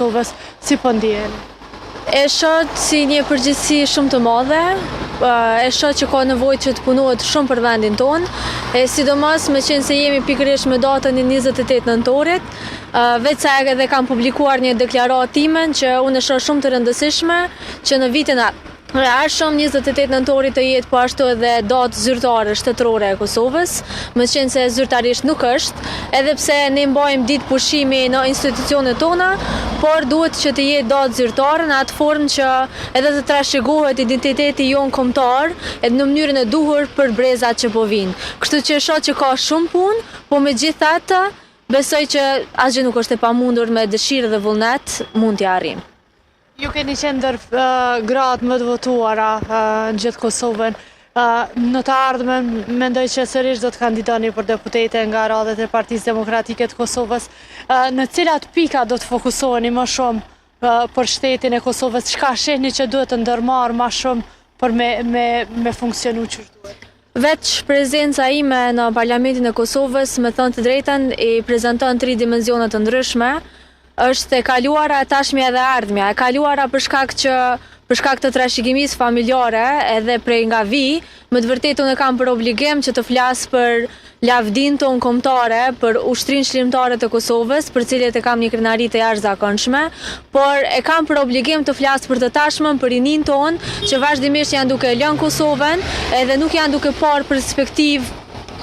Kosovës, si po ndjeni? E shoh si një përgjegjësi shumë të madhe, e shoh që ka nevojë që të punohet shumë për vendin tonë, e sidomos me qenë se jemi pikërisht me datën e 28 nëntorit, veç sa edhe kam publikuar një deklaratë time që unë e shoh shumë të rëndësishme që në vitin arshëm 28 nëntorit të jetë po ashtu edhe datë zyrtare shtetërore e Kosovës, me qenë se zyrtarisht nuk është, edhe pse ne mbajmë ditë pushimi në institucionet tona, por duhet që të jetë datë zyrtare në atë formë që edhe të trashëgohet identiteti jon kombëtar edhe në mënyrën e duhur për brezat që po vinë. Kështu që shoh që ka shumë punë, po megjithatë besoj që asgjë nuk është e pamundur me dëshirë dhe vullnet mund t'i arrijmë. Ju keni qenë ndër gratë më të votuara në gjithë Kosovën. Në të ardhmen, mendoj që sërish do të kandidoni për deputete nga radhët e Partisë Demokratike të Kosovës. Në cilat pika do të fokusoheni më shumë për shtetin e Kosovës? Çka shihni që duhet të ndërmarrë më shumë për me funksionu që duhet? Veç prezenca ime në Parlamentin e Kosovës, me thënë të drejtën, i prezanton 3 dimensione të ndryshme. Është e kaluara, tashmja dhe ardhmja. E kaluara për shkak të trashëgimisë familjare edhe prej nga vi, me të vërtetë unë kam për obligim që të flas për lavdinë tonë kombëtare, për ushtrinë çlimtare të Kosovës, për cilët e kam një krenari të jashtëzakonshme, por e kam për obligim të flas për të tashmen, për rinin tonë, që vazhdimisht janë duke lënë Kosovën, edhe nuk janë duke parë perspektivë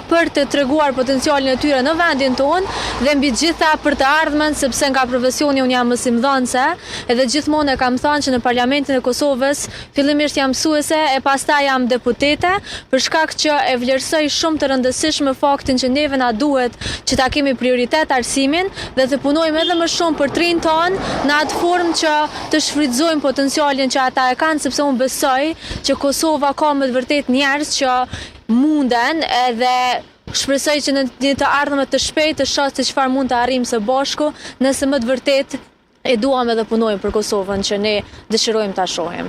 për të treguar potencialin e tyre në vendin tonë dhe mbi gjitha për të ardhmen, sepse nga profesioni unë jam mësimdhënëse, edhe gjithmonë e kam thënë që në Parlamentin e Kosovës fillimisht jam mësuese e pastaj jam deputete, për shkak që e vlerësoj shumë të rëndësishme faktin që neve na duhet që ta kemi prioritet arsimin dhe të punojmë edhe më shumë për trinj tonë në atë formë që të shfrytëzojmë potencialin që ata e kanë, sepse unë besoj që Kosova ka me të vërtet njerëz që munden edhe shpresoj që në një të ardhme të shpejtë të shoh se çfarë mund të arrijmë së bashku nëse më të vërtet e duam edhe punojmë për Kosovën që ne dëshirojmë ta shohim.